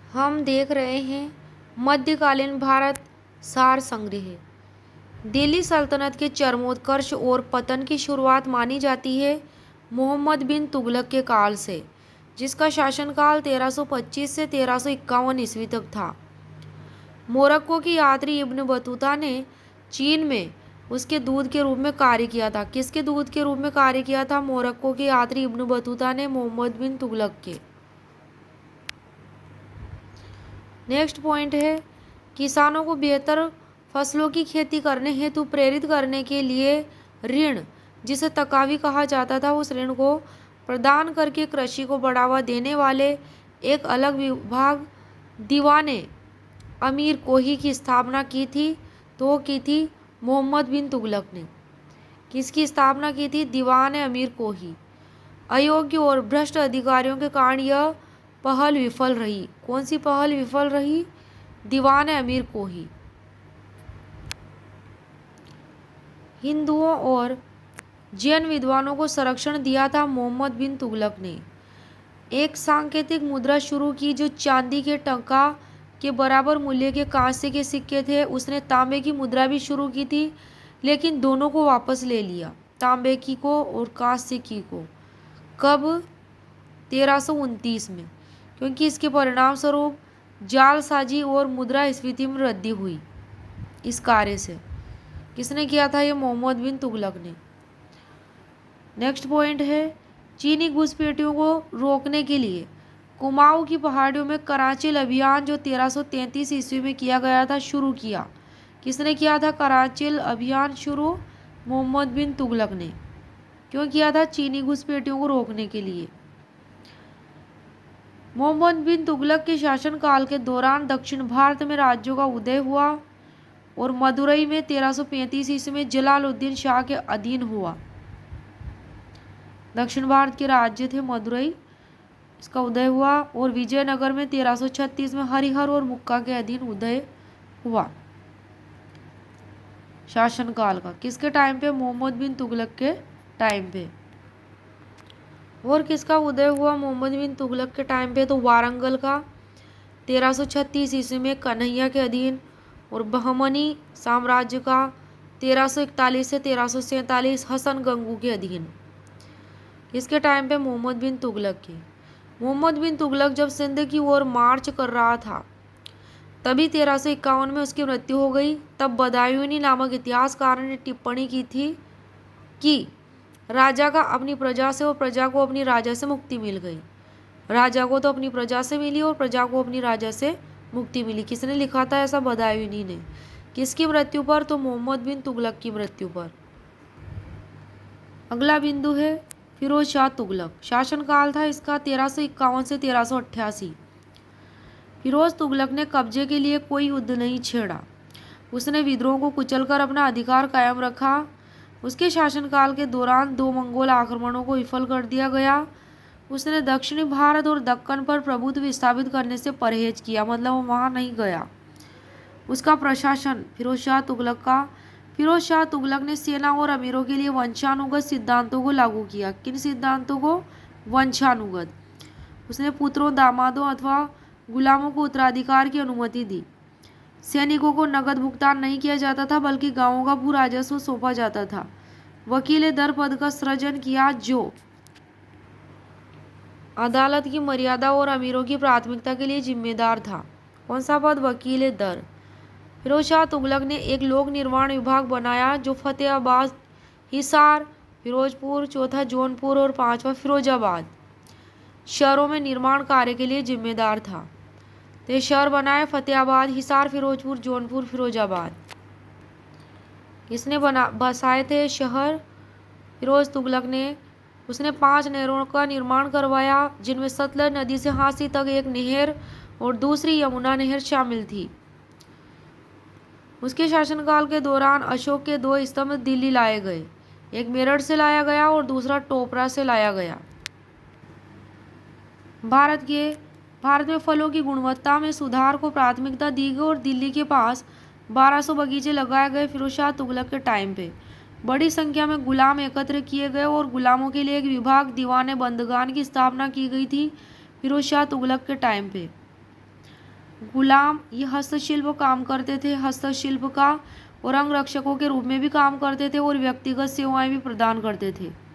हम देख रहे हैं मध्यकालीन भारत सार संग्रह। दिल्ली सल्तनत के चरमोत्कर्ष और पतन की शुरुआत मानी जाती है मोहम्मद बिन तुगलक के काल से, जिसका शासनकाल 1325 से 1351 ईस्वी तक था। मोरक्को की यात्री इब्न बतूता ने चीन में उसके दूत के रूप में कार्य किया था। किसके दूत के रूप में कार्य किया था? मोरक्को के यात्री इब्न बतूता ने मोहम्मद बिन तुगलक के। नेक्स्ट पॉइंट है, किसानों को बेहतर फसलों की खेती करने हेतु प्रेरित करने के लिए ऋण, जिसे तकावी कहा जाता था, उस ऋण को प्रदान करके कृषि को बढ़ावा देने वाले एक अलग विभाग दीवाने अमीर कोही की स्थापना की थी। तो वो की थी मोहम्मद बिन तुगलक ने। किसकी स्थापना की थी? दीवान अमीर कोही। अयोग्य और भ्रष्ट अधिकारियों के कारण यह पहल विफल रही। कौन सी पहल विफल रही? दीवान अमीर कोही। हिंदुओं और जैन विद्वानों को संरक्षण दिया था मोहम्मद बिन तुगलक ने। एक सांकेतिक मुद्रा शुरू की जो चांदी के टंका के बराबर मूल्य के कांसे के सिक्के थे। उसने तांबे की मुद्रा भी शुरू की थी, लेकिन दोनों को वापस ले लिया, तांबे की को और कांसे की को। कब? 1329 में, क्योंकि इसके परिणाम स्वरूप जालसाजी और मुद्रास्फीति में वृद्धि हुई। इस कार्य से किसने किया था? ये मोहम्मद बिन तुगलक ने। नेक्स्ट पॉइंट है, चीनी घुसपैठियों को रोकने के लिए कुमाऊं की पहाड़ियों में कराचिल अभियान, जो 1333 ईस्वी में किया गया था, शुरू किया। किसने किया था कराचिल अभियान शुरू? मोहम्मद बिन तुगलक ने। क्यों किया था? चीनी घुसपैठियों को रोकने के लिए। मोहम्मद बिन तुगलक के शासनकाल के दौरान दक्षिण भारत में राज्यों का उदय हुआ और मदुरई में 1335 ईस्वी में जलालुद्दीन शाह के अधीन हुआ। दक्षिण भारत के राज्य थे मदुरई, इसका उदय हुआ। और विजयनगर में 1336 में हरिहर और मुक्का के अधीन उदय हुआ। शासनकाल का किसके टाइम पे? मोहम्मद बिन तुगलक के टाइम पे। और किसका उदय हुआ मोहम्मद बिन तुगलक के टाइम पे? तो वारंगल का 1336 ईस्वी में कन्हैया के अधीन, और बहमनी साम्राज्य का 1341 से 1347 हसन गंगू के अधीन। किसके टाइम पे? मोहम्मद बिन तुगलक के। मोहम्मद बिन तुगलक जब सिंध की ओर मार्च कर रहा था, तभी 1351 में उसकी मृत्यु हो गई। तब बदायूनी नामक इतिहासकार ने टिप्पणी की थी कि राजा का अपनी प्रजा से और प्रजा को अपनी राजा से मुक्ति मिल गई। राजा को तो अपनी प्रजा से मिली और प्रजा को अपनी राजा से मुक्ति मिली। किसने लिखा था ऐसा? बदायूनी ने। किसकी मृत्यु पर? तो मोहम्मद बिन तुगलक की मृत्यु पर। अगला बिंदु है फिरोज शाह तुगलक। शासनकाल था इसका 1351 से 1388। फिरोज तुगलक ने कब्जे के लिए कोई युद्ध नहीं छेड़ा। उसने विद्रोह को कुचलकर अपना अधिकार कायम रखा। उसके शासनकाल के दौरान 2 मंगोल आक्रमणों को विफल कर दिया गया। उसने दक्षिणी भारत और दक्कन पर प्रभुत्व स्थापित करने से परहेज किया, मतलब वो वहाँ नहीं गया। उसका प्रशासन फिरोज शाह तुगलक का। फिरोज शाह तुगलक ने सेना और अमीरों के लिए वंशानुगत सिद्धांतों को लागू किया। किन सिद्धांतों को? वंशानुगत। उसने पुत्रों, दामादों अथवा गुलामों को उत्तराधिकार की अनुमति दी। सैनिकों को नगद भुगतान नहीं किया जाता था, बल्कि गांवों का भू राजस्व सौंपा जाता था। वकील दर पद का सृजन किया, जो अदालत की मर्यादा और अमीरों की प्राथमिकता के लिए जिम्मेदार था। कौन सा पद? वकील दर। फिरोज शाह तुगलक ने एक लोक निर्माण विभाग बनाया, जो फतेहाबाद, हिसार, फिरोजपुर, चौथा जौनपुर और 5वां फिरोजाबाद शहरों में निर्माण कार्य के लिए जिम्मेदार था। तो ये शहर बनाए फतेहाबाद, हिसार, फिरोजपुर, जौनपुर, फिरोजाबाद। किसने बसाए थे शहर? फिरोज तुगलक ने। उसने 5 नहरों का निर्माण करवाया, जिनमें सतलज नदी से हांसी तक एक नहर और दूसरी यमुना नहर शामिल थी। उसके शासनकाल के दौरान अशोक के 2 स्तंभ दिल्ली लाए गए। एक मेरठ से लाया गया और दूसरा टोपरा से लाया गया। भारत में फलों की गुणवत्ता में सुधार को प्राथमिकता दी गई और दिल्ली के पास 1200 बगीचे लगाए गए। फिरोज शाह तुगलक के टाइम पे बड़ी संख्या में गुलाम एकत्र किए गए और गुलामों के लिए एक विभाग दीवाने बंदगान की स्थापना की गई थी। फिरोज शाह तुगलक के टाइम पे गुलाम ये हस्तशिल्प काम करते थे, हस्तशिल्प का, और अंगरक्षकों के रूप में भी काम करते थे और व्यक्तिगत सेवाएं भी प्रदान करते थे।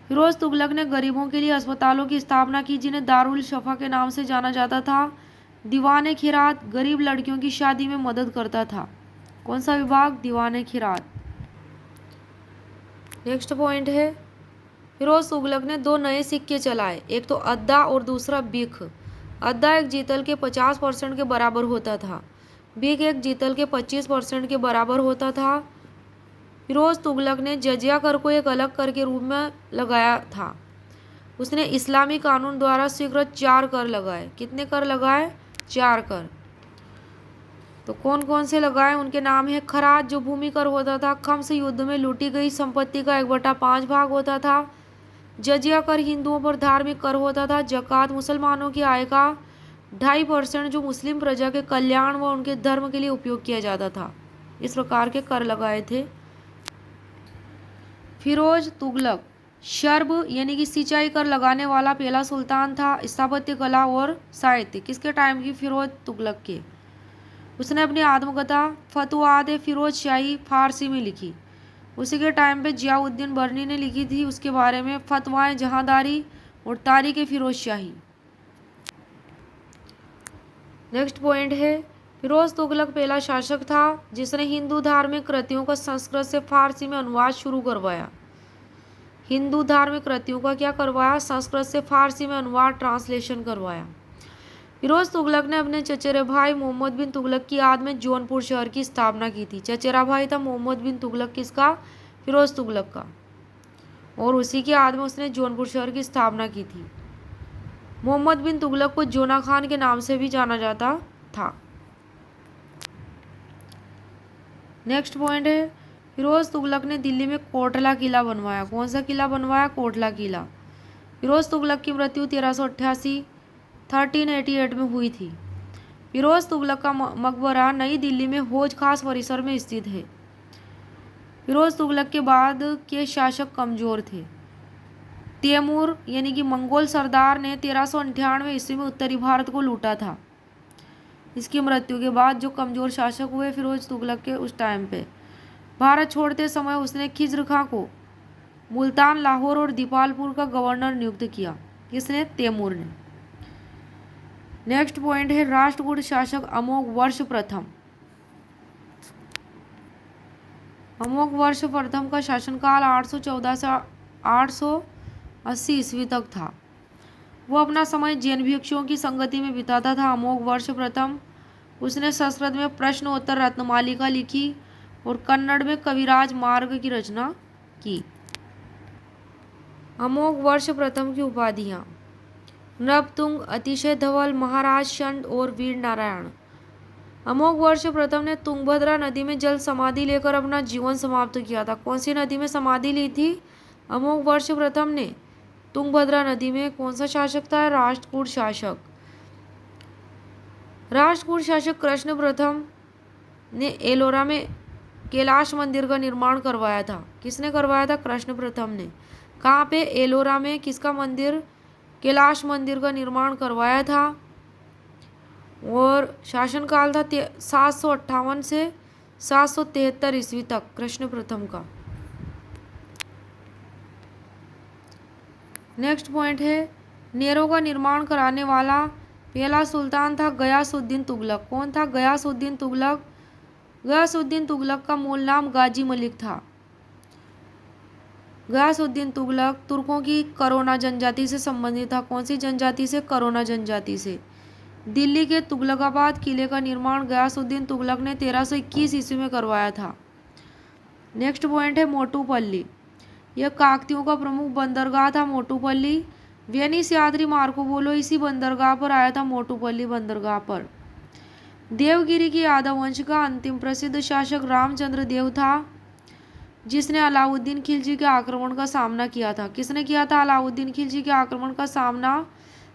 फिरोज तुगलक ने गरीबों के लिए अस्पतालों की स्थापना की जिन्हें दारुल शफा के नाम से जाना जाता था। दीवाने खिरात गरीब लड़कियों की शादी में मदद करता था। कौन सा विभाग? दीवाने खिरात। नेक्स्ट पॉइंट है, फिरोज तुगलक ने दो नए सिक्के चलाए, एक तो अद्दा और दूसरा बिख। अद्दा एक जीतल के 50% के बराबर होता था, बिख एक जीतल के 25% के बराबर होता था। फिरोज तुगलक ने जजिया कर को एक अलग कर के रूप में लगाया था। उसने इस्लामी कानून द्वारा स्वीकृत 4 कर लगाए। कितने कर लगाए? 4 कर। तो कौन कौन से लगाए? उनके नाम है खराज जो भूमि कर होता था, खम्स युद्ध में लूटी गई संपत्ति का 1/5 भाग होता था, जजिया कर हिंदुओं पर धार्मिक कर होता था, जक़ात मुसलमानों की आय का 2.5% जो मुस्लिम प्रजा के कल्याण व उनके धर्म के लिए उपयोग किया जाता था। इस प्रकार के कर लगाए थे। फिरोज तुगलक शर्ब यानी कि सिंचाई कर लगाने वाला पहला सुल्तान था। स्थापत्य कला और साहित्य किसके टाइम की? फिरोज तुगलक के। उसने अपनी आत्मकथा फतवाद फिरोज शाही फारसी में लिखी। उसी के टाइम पे जियाउद्दीन बर्नी ने लिखी थी उसके बारे में, फतवाएं जहांदारी और तारीख फिरोज शाही। नेक्स्ट पॉइंट है, फिरोज तुगलक पहला शासक था जिसने हिंदू धार्मिक कृतियों का संस्कृत से फारसी में अनुवाद शुरू करवाया। हिंदू धार्मिक कृतियों का क्या करवाया? संस्कृत से फारसी में अनुवाद, ट्रांसलेशन करवाया। फिरोज तुगलक ने अपने चचेरे भाई मोहम्मद बिन तुगलक की याद में जौनपुर शहर की स्थापना की थी। चचेरा भाई था मोहम्मद बिन तुगलक किसका? फिरोज तुगलक का, और उसी की याद में उसने जौनपुर शहर की स्थापना की थी। मोहम्मद बिन तुगलक को जोना खान के नाम से भी जाना जाता था। नेक्स्ट पॉइंट है, फिरोज तुगलक ने दिल्ली में कोटला किला बनवाया। कौन सा किला बनवाया? कोटला किला। फिरोज तुगलक की मृत्यु 1388 में हुई थी। फिरोज तुगलक का मकबरा नई दिल्ली में हौज खास परिसर में स्थित है। फिरोज तुगलक के बाद के शासक कमजोर थे। तैमूर यानी कि मंगोल सरदार ने 1398 ईस्वी में उत्तरी भारत को लूटा था। इसकी मृत्यु के बाद जो कमजोर शासक हुए फिरोज तुगलक के, उस टाइम पे भारत छोड़ते समय उसने खिज्र खां को मुल्तान, लाहौर और दीपालपुर का गवर्नर नियुक्त किया। किसने? तैमूर ने। नेक्स्ट पॉइंट है, राष्ट्रकूट शासक अमोघ वर्ष प्रथम। अमोघ वर्ष प्रथम का शासनकाल 814 से 880 ईस्वी तक था। वो अपना समय जैन भिक्षुओं की संगति में बिताता था। अमोघ वर्ष प्रथम उसने संस्कृत में प्रश्नोत्तर रत्नमालिका लिखी और कन्नड़ में कविराज मार्ग की रचना की। अमोघ वर्ष प्रथम की उपाधियां: नृपतुंग, अतिशय धवल, महाराज शंड और वीर नारायण। अमोघ वर्ष प्रथम ने तुंगभद्रा नदी में जल समाधि लेकर अपना जीवन समाप्त किया था। कौन सी नदी में समाधि ली थी? अमोघ वर्ष प्रथम ने तुंगभद्रा नदी में। कौन सा शासक था? राष्ट्रकूट शासक। राष्ट्रकूट शासक कृष्ण प्रथम ने एलोरा में कैलाश मंदिर का निर्माण करवाया था। किसने करवाया था? कृष्ण प्रथम ने। कहाँ पे? एलोरा में। किसका मंदिर? कैलाश मंदिर का निर्माण करवाया था। और शासनकाल था 758 से 773 ईस्वी तक कृष्ण प्रथम का। नेक्स्ट पॉइंट है, नेरों का निर्माण कराने वाला पहला सुल्तान था गयासुद्दीन तुगलक। कौन था? गयासुद्दीन तुगलक। गयासुद्दीन तुगलक का मूल नाम गाजी मलिक था। गयासुद्दीन तुगलक तुर्कों की करोना जनजाति से संबंधित था। कौन सी जनजाति से? करोना जनजाति से। दिल्ली के तुगलकाबाद किले का निर्माण गयासुद्दीन तुगलक ने 1321 ईस्वी में करवाया था। नेक्स्ट पॉइंट है, मोटूपल्ली। यह काकतियों का प्रमुख बंदरगाह था। मोटूपल्ली वेनिस यात्री मार्को पोलो इसी बंदरगाह पर आया था, मोटूपल्ली बंदरगाह पर। देवगिरी के यादव वंश का अंतिम प्रसिद्ध शासक रामचंद्र देव था, जिसने अलाउद्दीन खिलजी के आक्रमण का सामना किया था। किसने किया था अलाउद्दीन खिलजी के आक्रमण का सामना?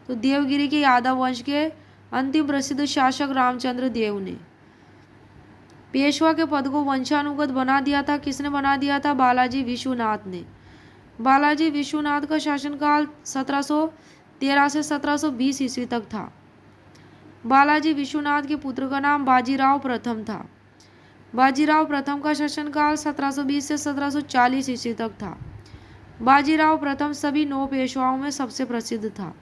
तो देवगिरी के यादव वंश के अंतिम प्रसिद्ध शासक रामचंद्र देव ने। पेशवा के पद को वंशानुगत बना दिया था। किसने बना दिया था? बालाजी विश्वनाथ ने। बालाजी विश्वनाथ का शासनकाल 1713 से 1720 ईस्वी तक था। बालाजी विश्वनाथ के पुत्र का नाम बाजीराव प्रथम था। बाजीराव प्रथम का शासनकाल 1720 से 1740 ईस्वी तक था। बाजीराव प्रथम सभी 9 पेशवाओं में सबसे प्रसिद्ध था।